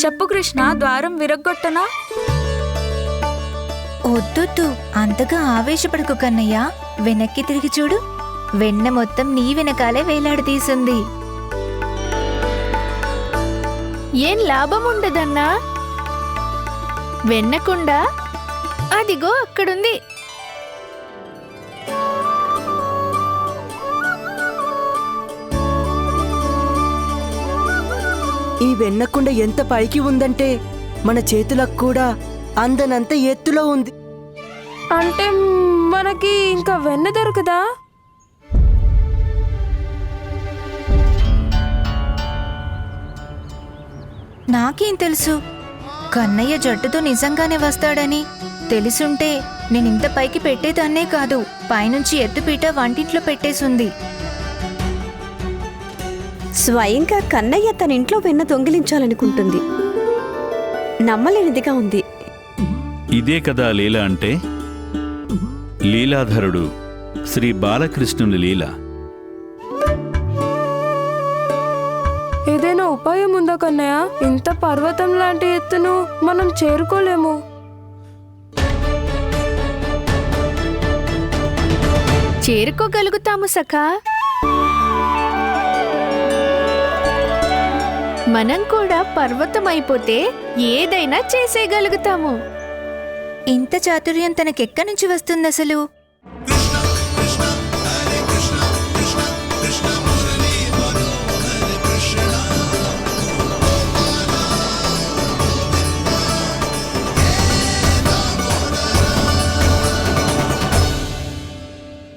చెప్పు కృష్ణ, ద్వారం విరగ్గొట్టనా? వద్దొద్దు, అంతగా ఆవేశపడకు కన్నయ్య. వెనక్కి తిరిగి చూడు, వెన్న మొత్తం నీ వెనకాలే వేలాడదీసింది. ఏం లాభం ఉండదన్నా? వెన్నకుండా అదిగో అక్కడుంది. ఈ వెన్నకుండ ఎంత పైకి ఉందంటే మన చేతులకు కూడా అందనంత ఎత్తులో ఉంది. అంటే మనకి ఇంకా వెన్న దొరకదా? నాకేం తెలుసు, కన్నయ్య జట్టుతో నిజంగానే వస్తాడని. తెలుసుంటే నేనింత పైకి పెట్టేదాన్నే కాదు. పైనుంచి ఎత్తుపీట వంటింట్లో పెట్టేసుంది. స్వయంగా కన్నయ్య తన ఇంట్లో వెన్న దొంగిలించాలనుకుంటుంది. నమ్మలేనిదిగా ఉంది. ఇదే కదా లీల అంటే. లీలాధరుడు శ్రీ బాలకృష్ణుని లీల. ఏదైనా ఉపాయం ఉందా కన్నయ్య? ఇంత పర్వతం లాంటి ఎత్తును మనం చేరుకోలేము. చేరుకోగలుగుతాము సఖా. మనం కూడా పర్వతం అయిపోతే ఏదైనా చేసేయగలుగుతాము. ఇంత చాతుర్యం తనకెక్కడి నుంచి వస్తుంది అసలు?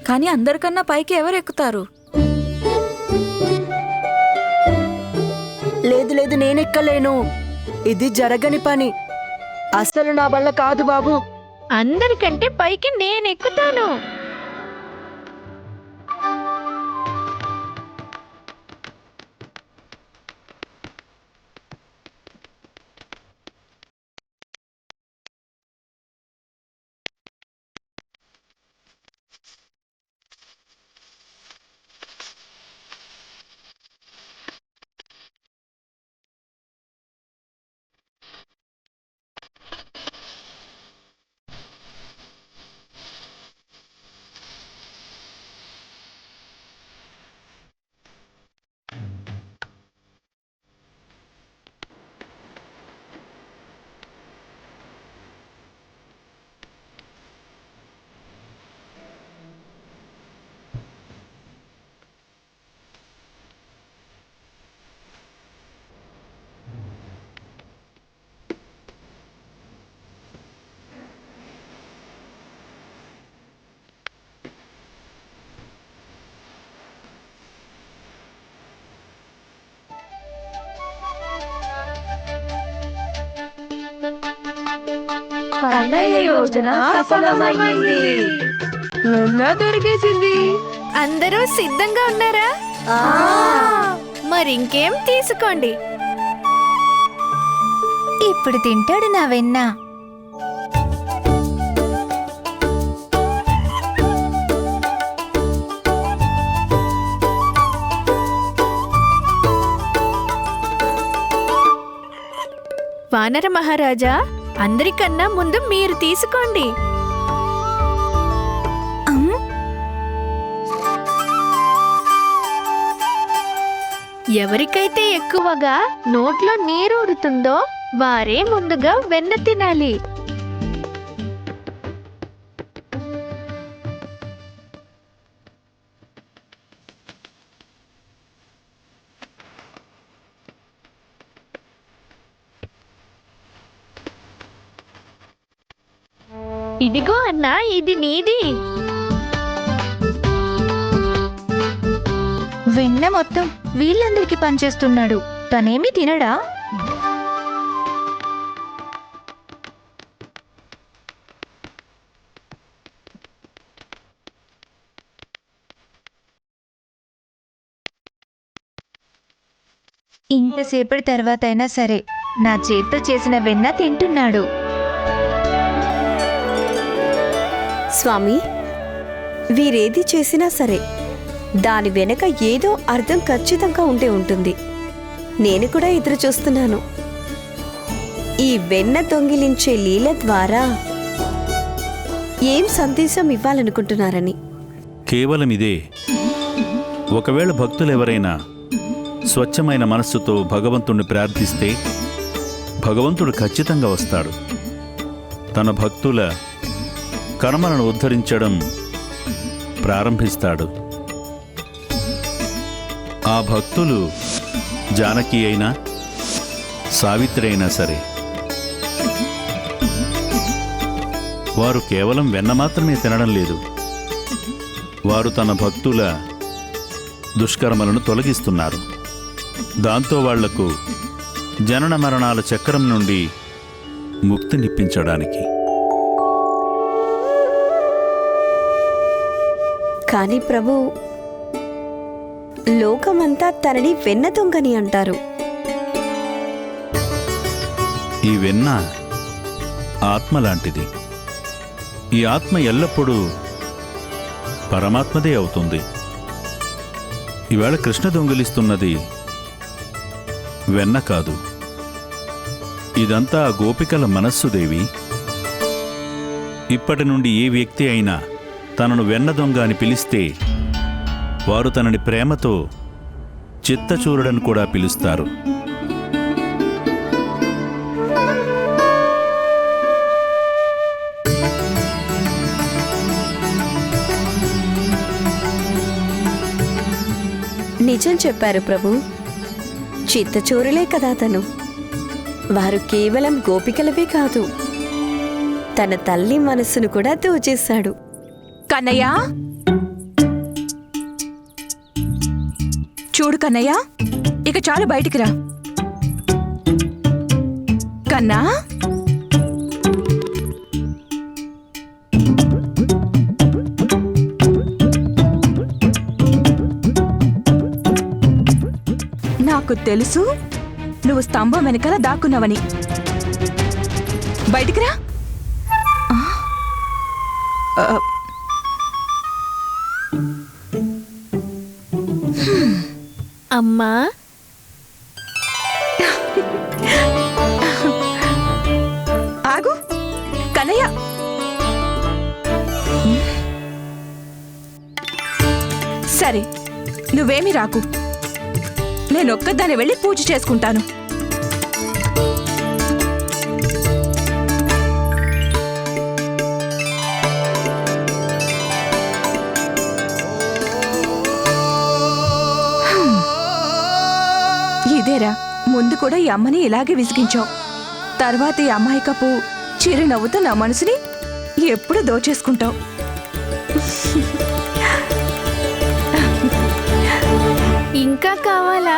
కానీ అందరికన్నా పైకి ఎవరు ఎక్కుతారు? లేదు లేదు, నేనెక్కలేను. ఇది జరగని పని. అసలు నా వల్ల కాదు బాబు. అందరికంటే పైకి నేనెక్కుతాను. దొరికేసింది. అందరూ సిద్ధంగా ఉన్నారా? మరింకేం తీసుకోండి. ఇప్పుడు తింటాడు నా వెన్న. వానర మహారాజా, అందరికన్నా ముందు మీరు తీసుకోండి. ఎవరికైతే ఎక్కువగా నోట్లో నీరూరుతుందో వారే ముందుగా వెన్న తినాలి. ఇదిగో అన్నా, ఇది నీది. వెన్న మొత్తం వీళ్ళందరికీ పనిచేస్తున్నాడు. తనేమి తినడా? ఇంతసేపటి తర్వాత అయినా సరే నా చేత్తో చేసిన వెన్న తింటున్నాడు. స్వామి, వీరేది చేసినా సరే దాని వెనక ఏదో అర్థం ఖచ్చితంగా ఉండే ఉంటుంది. నేను కూడా ఎదురు చూస్తున్నాను. ఈ వెన్న దొంగిలించే లీల ద్వారా ఏం సందేశం ఇవ్వాలనుకుంటున్నారని. కేవలం ఇదే. ఒకవేళ భక్తులెవరైనా స్వచ్ఛమైన మనస్సుతో భగవంతుణ్ణి ప్రార్థిస్తే భగవంతుడు ఖచ్చితంగా వస్తాడు. తన భక్తుల కర్మలను ఉద్ధరించడం ప్రారంభిస్తాడు. ఆ భక్తులు జానకి అయినా సావిత్రి అయినా సరే, వారు కేవలం వెన్న మాత్రమే తినడం లేదు. వారు తన భక్తుల దుష్కర్మలను తొలగిస్తున్నారు. దాంతో వాళ్లకు జనన మరణాల చక్రం నుండి ముక్తినిప్పించడానికి. కానీ ప్రభు, లోకమంతా తనని వెన్న దొంగని అంటారు. ఈ వెన్న ఆత్మ లాంటిది. ఈ ఆత్మ ఎల్లప్పుడూ పరమాత్మదే అవుతుంది. ఈవేళ కృష్ణ దొంగిలిస్తున్నది వెన్న కాదు, ఇదంతా గోపికల మనస్సు దేవి. ఇప్పటి నుండి ఏ వ్యక్తి అయినా తనను వెన్న దొంగ అని పిలిస్తే వారు తనని ప్రేమతో చిత్తచూరుడని కూడా పిలుస్తారు. నిజం చెప్పారు ప్రభు. చిత్తచోరులే కదా తను. వారు కేవలం గోపికలవే కాదు, తన తల్లి మనస్సును కూడా దోచేశాడు. కన్నయ్య, చూడు కన్నయ్య, ఇక చాలు, బయటికి రా. కన్నా, నాకు తెలుసు నువ్వు స్తంభం వెనకాల దాక్కున్నావని. బయటికి రా. అమ్మా, ఆగు కన్నయ్య. సరే, నువ్వేమీ రాకు. నేనొక్కదాన్ని వెళ్ళి పూజ చేసుకుంటాను. ఇదేరా, ముందు కూడా ఈ అమ్మని ఇలాగే విసిగించావు. తర్వాత ఈ అమాయకపు చిరునవ్వుతో నా మనసుని ఎప్పుడు దోచేసుకుంటావు. ఇంకా కావాలా?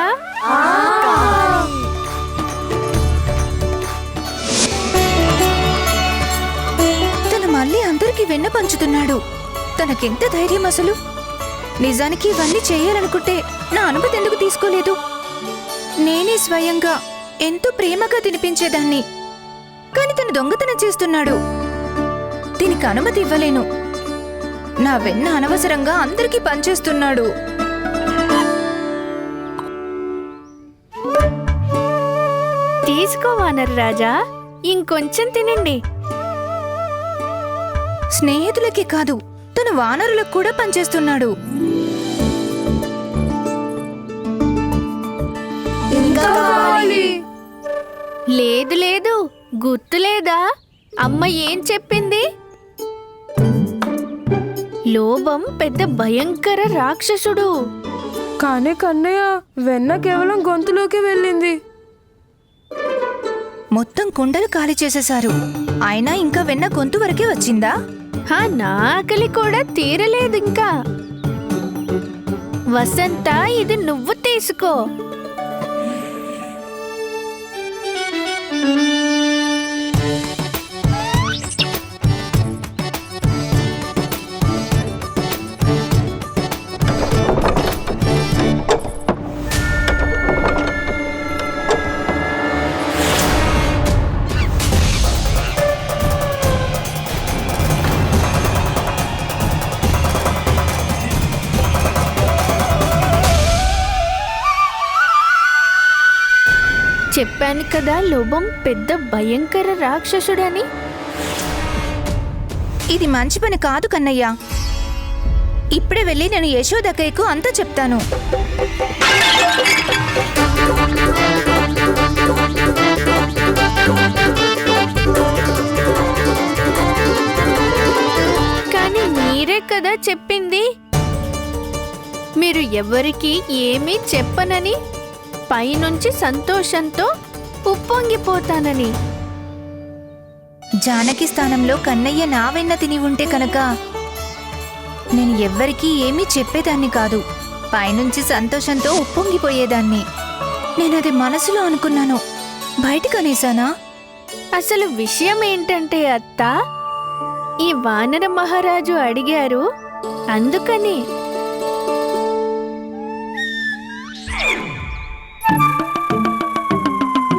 తను మళ్ళీ అందరికీ వెన్న పంచుతున్నాడు. తనకెంత ధైర్యం అసలు! నిజానికి ఇవన్నీ చేయాలనుకుంటే నా అనుమతి ఎందుకు తీసుకోలేదు? నేనే స్వయంగా ఎంతో ప్రేమగా తినిపించేదాన్ని. కాని తను దొంగతనం చేస్తున్నాడు. దీనికి అనుమతి ఇవ్వలేను. నా వెన్న అనవసరంగా అందరికీ పంచేస్తున్నాడు. తీసుకో వానర్ రాజా, ఇంకొంచెం తినండి. స్నేహితులకి కాదు, తను వానరులకు కూడా పనిచేస్తున్నాడు. లేదు లేదు, గుర్తులేదా అమ్మ ఏం చెప్పింది? లోభం పెద్ద భయంకర రాక్షసుడు. కానీ కన్నయ్య, వెన్న కేవలం గొంతులోకి వెళ్ళింది. మొత్తం కుండలు ఖాళీ చేసేశారు. అయినా ఇంకా వెన్న గొంతు వరకే వచ్చిందా? నా ఆకలి కూడా తీరలేదు ఇంకా. వసంత, ఇది నువ్వు తీసుకో. చెప్పాను కదా లోభం పెద్ద భయంకర రాక్షసుడని. ఇది మంచి పని కాదు కన్నయ్య. ఇప్పుడే వెళ్ళి నేను యశోదక్కయ్యకు అంతా చెప్తాను. కానీ మీరే కదా చెప్పింది మీరు ఎవరికి ఏమీ చెప్పనని, పైనుంచి సంతోషంతో ఉప్పొంగిపోతానని. జానకి స్థానంలో కన్నయ్య నా వెన్న తిని ఉంటే కనుక నేను ఎవ్వరికీ ఏమీ చెప్పేదాన్ని కాదు. పైనుంచి సంతోషంతో ఉప్పొంగిపోయేదాన్ని. నేనది మనసులో అనుకున్నాను, బయటికి అనేసానా? అసలు విషయం ఏంటంటే అత్త, ఈ వానర మహారాజు అడిగారు అందుకని.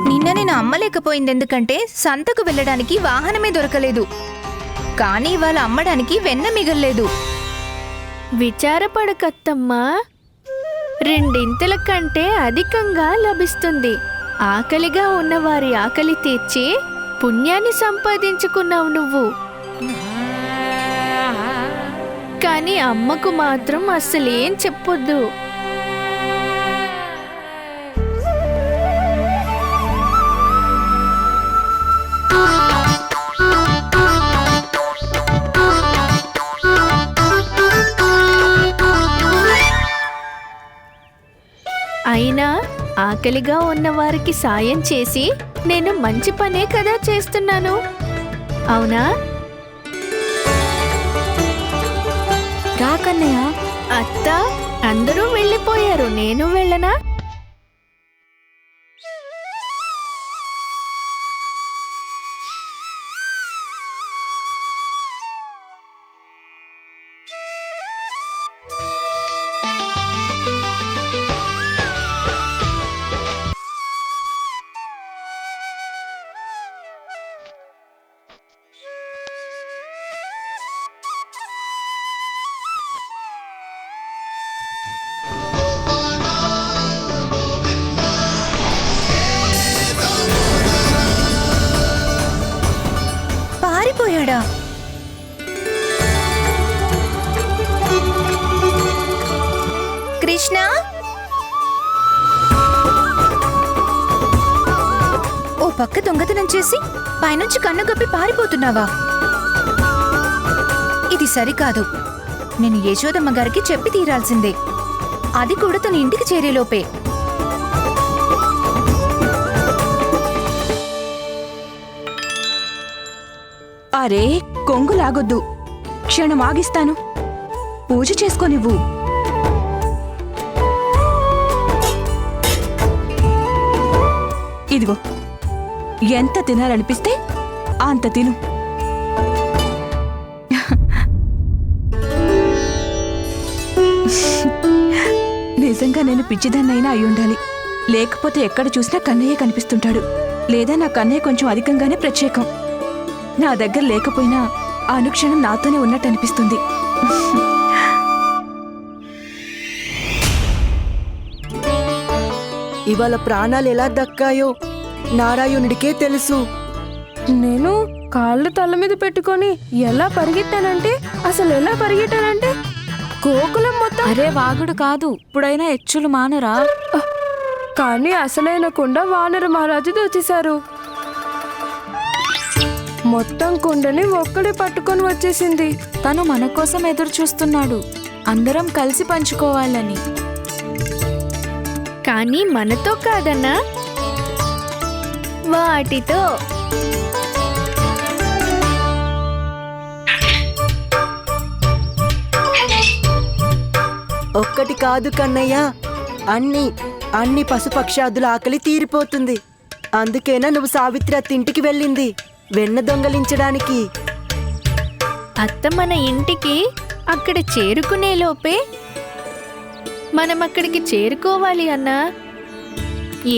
నిన్న నేను అమ్మలేకపోయింది ఎందుకంటే సంతకు వెళ్ళడానికి వాహనమే దొరకలేదు. కానీ ఇవాళ అమ్మడానికి వెన్న మిగల్లేదు. విచారపడకత్తమ్మా, రెండింతల కంటే అధికంగా లభిస్తుంది. ఆకలిగా ఉన్నవారి ఆకలి తీర్చి పుణ్యాన్ని సంపాదించుకున్నావు నువ్వు. కానీ అమ్మకు మాత్రం అస్సలేం చెప్పొద్దు. అయినా ఆకలిగా ఉన్నవారికి సాయం చేసి నేను మంచి పనే కదా చేస్తున్నాను, అవునా? రా కన్నయ్య. అత్త, అందరూ వెళ్ళిపోయారు, నేను వెళ్ళనా? పారిపోయాడా? కృష్ణ, ఓ పక్క దొంగతనం చేసి పైనుంచి కన్ను గప్పి పారిపోతున్నావా? ఇది సరికాదు. నేను యశోదమ్మ గారికి చెప్పి తీరాల్సిందే, అది కూడా తన ఇంటికి చేరేలోపే. అరే, కొంగు లాగొద్దు, క్షణం ఆగిస్తాను. పూజ చేసుకోనివ్వు. ఇదిగో, ఎంత తినాలనిపిస్తే అంత తిను. నిజంగా నేను పిచ్చిదాన్నైనా అయ్యుండాలి. లేకపోతే ఎక్కడ చూసినా కన్నయ్య కనిపిస్తుంటాడు. లేదా నా కన్నయ్య కొంచెం అధికంగానే ప్రత్యేకం. నా దగ్గర లేకపోయినా ఆ అనుక్షణం నాతోనే ఉన్నట్టు అనిపిస్తుంది. ఇవాళ ప్రాణాలు ఎలా దక్కాయో నారాయణుడికే తెలుసు. నేను కాళ్ళు తల మీద పెట్టుకొని ఎలా పరిగెట్టానంటే గోకులం మొత్తం. అరే వాగుడు కాదు, ఇప్పుడైనా ఎచ్చులు మానరా. కానీ అసలైన కుండ వానర మహారాజు దోచేశారు. మొత్తం కుండని ఒక్కడే పట్టుకొని వచ్చేసింది. తను మన కోసం ఎదురు చూస్తున్నాడు, అందరం కలిసి పంచుకోవాలని. కానీ మనతో కాదన్నా, వాటితో. ఒక్కటి కాదు కన్నయ్య, అన్ని పశుపక్షాదుల ఆకలి తీరిపోతుంది. అందుకేనా నువ్వు సావిత్రి అత్తింటికి వెళ్ళింది, వెన్న దొంగలించడానికి. అత్త మన ఇంటికి అక్కడ చేరుకునే లోపే మనం అక్కడికి చేరుకోవాలి అన్నా.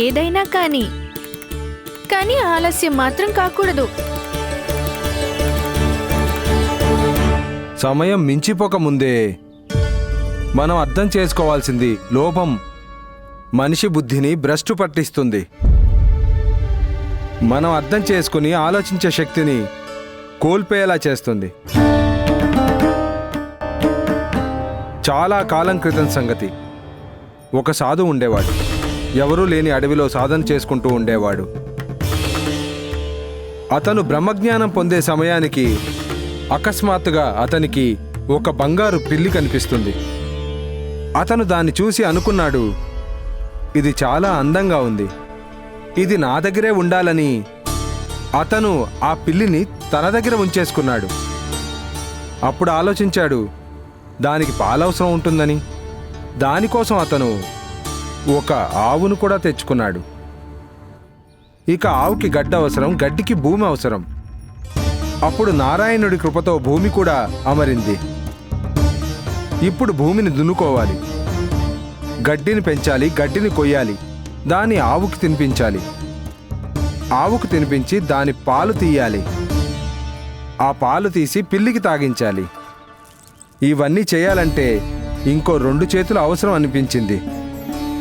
ఏదైనా కానీ ఆలస్యం మాత్రం కాకూడదు. సమయం మించిపోక ముందే మనం అర్థం చేసుకోవాల్సింది, లోభం మనిషి బుద్ధిని భ్రష్టు పట్టిస్తుంది. మనం అర్థం చేసుకుని ఆలోచించే శక్తిని కోల్పోయేలా చేస్తుంది. చాలా కాలం క్రితం సంగతి. ఒక సాధువు ఉండేవాడు. ఎవరూ లేని అడవిలో సాధన చేసుకుంటూ ఉండేవాడు. అతను బ్రహ్మజ్ఞానం పొందే సమయానికి అకస్మాత్తుగా అతనికి ఒక బంగారు పిల్లి కనిపిస్తుంది. అతను దాన్ని చూసి అనుకున్నాడు, ఇది చాలా అందంగా ఉంది, ఇది నా దగ్గరే ఉండాలని అతను ఆ పిల్లిని తన దగ్గర ఉంచేసుకున్నాడు. అప్పుడు ఆలోచించాడు, దానికి పాలవసరం ఉంటుందని. దానికోసం అతను ఒక ఆవును కూడా తెచ్చుకున్నాడు. ఇక ఆవుకి గడ్డి అవసరం, గడ్డికి భూమి అవసరం. అప్పుడు నారాయణుడి కృపతో భూమి కూడా అమరింది. ఇప్పుడు భూమిని దున్నుకోవాలి, గడ్డిని పెంచాలి, గడ్డిని కొయ్యాలి, దాన్ని ఆవుకి తినిపించాలి, ఆవుకు తినిపించి దాని పాలు తీయాలి, ఆ పాలు తీసి పిల్లికి తాగించాలి. ఇవన్నీ చేయాలంటే ఇంకో 2 చేతులు అవసరం అనిపించింది.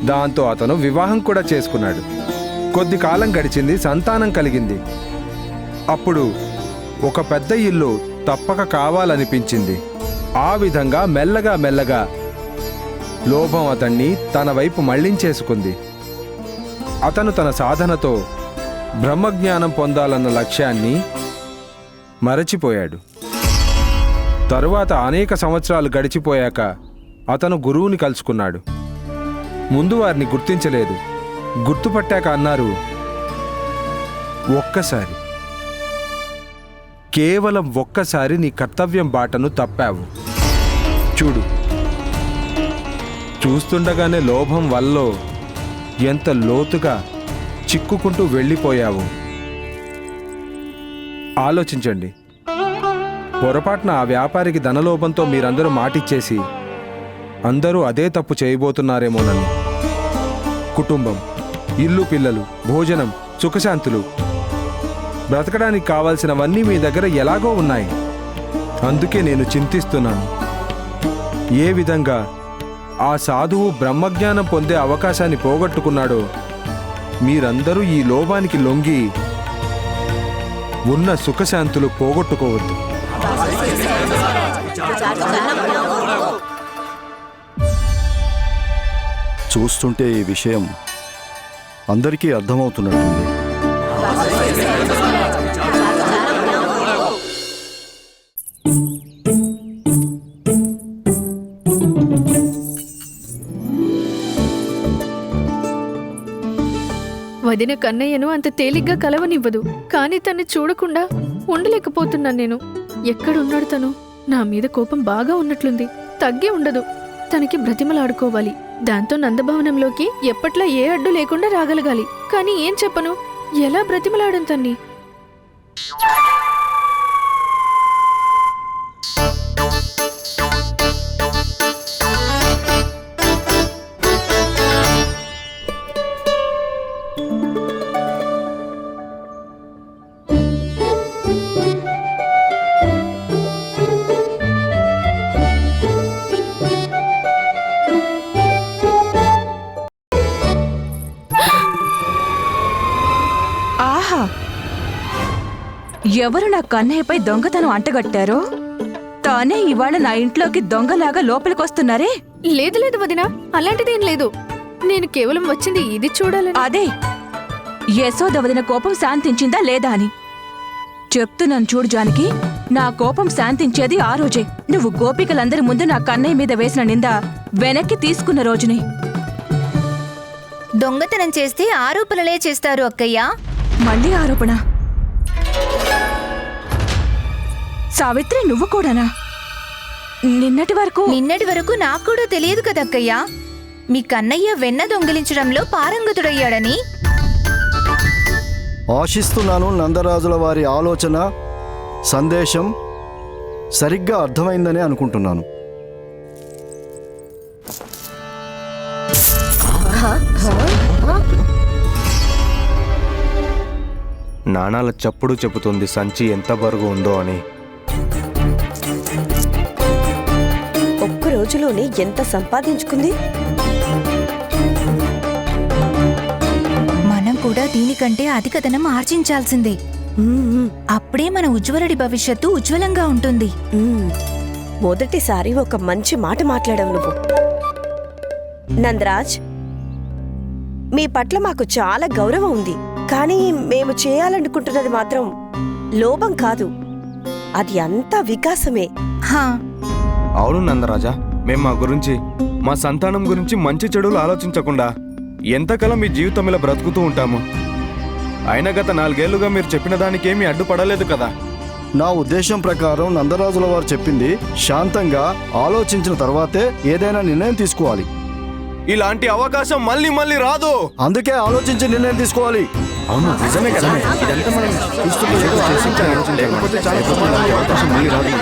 దాంతో అతను వివాహం కూడా చేసుకున్నాడు. కొద్ది కాలం గడిచింది, సంతానం కలిగింది. అప్పుడు ఒక పెద్ద ఇల్లు తప్పక కావాలనిపించింది. ఆ విధంగా మెల్లగా మెల్లగా లోభం అతన్ని తన వైపు మళ్లించేసుకుంది. అతను తన సాధనతో బ్రహ్మజ్ఞానం పొందాలన్న లక్ష్యాన్ని మరచిపోయాడు. తరువాత అనేక సంవత్సరాలు గడిచిపోయాక అతను గురువుని కలుసుకున్నాడు. ముందు వారిని గుర్తించలేదు. గుర్తుపట్టాక అన్నారు, ఒక్కసారి, కేవలం ఒక్కసారి నీ కర్తవ్యం బాటను తప్పావు. చూడు, చూస్తుండగానే లోభం వల్ల ఎంత లోతుగా చిక్కుకుంటూ వెళ్ళిపోయావు. ఆలోచించండి. పొరపాటున ఆ వ్యాపారికి ధనలోభంతో మీరందరూ మాటిచ్చేసి అందరూ అదే తప్పు చేయబోతున్నారేమోనని. కుటుంబం, ఇల్లు, పిల్లలు, భోజనం, సుఖశాంతులు, బ్రతకడానికి కావాల్సినవన్నీ మీ దగ్గర ఎలాగో ఉన్నాయి. అందుకే నేను చింతిస్తున్నాను. ఏ విధంగా ఆ సాధువు బ్రహ్మజ్ఞానం పొందే అవకాశాన్ని పోగొట్టుకున్నాడో మీరందరూ ఈ లోభానికి లొంగి ఉన్న సుఖశాంతులు పోగొట్టుకోవద్దు. చూస్తుంటే ఈ విషయం అందరికీ అర్థమవుతున్నట్టుంది. వదిన కన్నయ్యను అంత తేలిగ్గా కలవనివ్వదు. కానీ తన్ని చూడకుండా ఉండలేకపోతున్నాను నేను. ఎక్కడున్నాడు తను? నా మీద కోపం బాగా ఉన్నట్లుంది. తగ్గి ఉండదు. తనకి బ్రతిమలాడుకోవాలి. దాంతో నందభవనంలోకి ఎప్పట్లా ఏ అడ్డు లేకుండా రాగలగాలి. కానీ ఏం చెప్పను? ఎలా బ్రతిమలాడను తన్ని? ఆహా! ఎవరు నా కన్నయ్యపై దొంగతనం అంటగట్టారో తానే ఇవాళ నా ఇంట్లోకి దొంగలాగా లోపలికొస్తున్నారే. లేదు లేదు వదినా, అలాంటిదేం లేదు. నేను కేవలం వచ్చింది ఇది చూడాలని. అదే యశోద వదిన కోపం శాంతించిందా లేదా అని చెప్తున్నాను. చూడు జానకి, నా కోపం శాంతించేది ఆ రోజే నువ్వు గోపికలందరి ముందు నా కన్నయ్య మీద వేసిన నింద వెనక్కి తీసుకున్న రోజునే. దొంగతనం చేస్తే ఆరోపణలే చేస్తారు అక్కయ్య. మళ్ళీ ఆరోపణ? సావిత్రి, నువ్వు కూడానా? నిన్నటి వరకు నాకు కూడా తెలియదు కదక్కయ్య. మీ కన్నయ్య వెన్న దొంగిలించడంలో పారంగతుడయ్యాడని. ఆశిస్తున్నాను నందరాజుల వారి ఆలోచన, సందేశం సరిగ్గా అర్థమైందని అనుకుంటున్నాను. నాణాల చప్పుడు చెబుతుంది సంచి ఎంత బరువు ఉందో అని. ఒక్క రోజులోనే ఎంత సంపాదించుకుంది. మనం కూడా దీని దీనికంటే అధిక ధనం ఆర్జించాల్సిందే. అప్పుడే మన ఉజ్వలుడి భవిష్యత్తు ఉజ్వలంగా ఉంటుంది. మొదటిసారి ఒక మంచి మాట మాట్లాడావు నువ్వు. నందరాజ్, మీ పట్ల మాకు చాలా గౌరవం ఉంది. కానీ మేము చేయాలనుకుంటున్నది మాత్రం లోభం కాదు, అది అంతా వికాసమే. హా, అవును నందరాజా, మేం మా గురించి, మా సంతానం గురించి మంచి చెడులు ఆలోచించకుండా ఎంతకాలం మీ జీవితం ఇలా బ్రతుకుతూ ఉంటాము. అయినా గత 4 ఏళ్లుగా మీరు చెప్పిన దానికేమీ అడ్డుపడలేదు కదా. నా ఉద్దేశం ప్రకారం నందరాజుల వారు చెప్పింది శాంతంగా ఆలోచించిన తర్వాతే ఏదైనా నిర్ణయం తీసుకోవాలి. ఇలాంటి అవకాశం మళ్ళీ మళ్ళీ రాదు. అందుకే ఆలోచించి నిర్ణయం తీసుకోవాలి. అవును, నిజమే కదా. ఇదంతా మనం చూస్తుంటే ఏదో ఆలోచించాలి. లేకపోతే చాలా అవకాశం మళ్ళీ రాదు.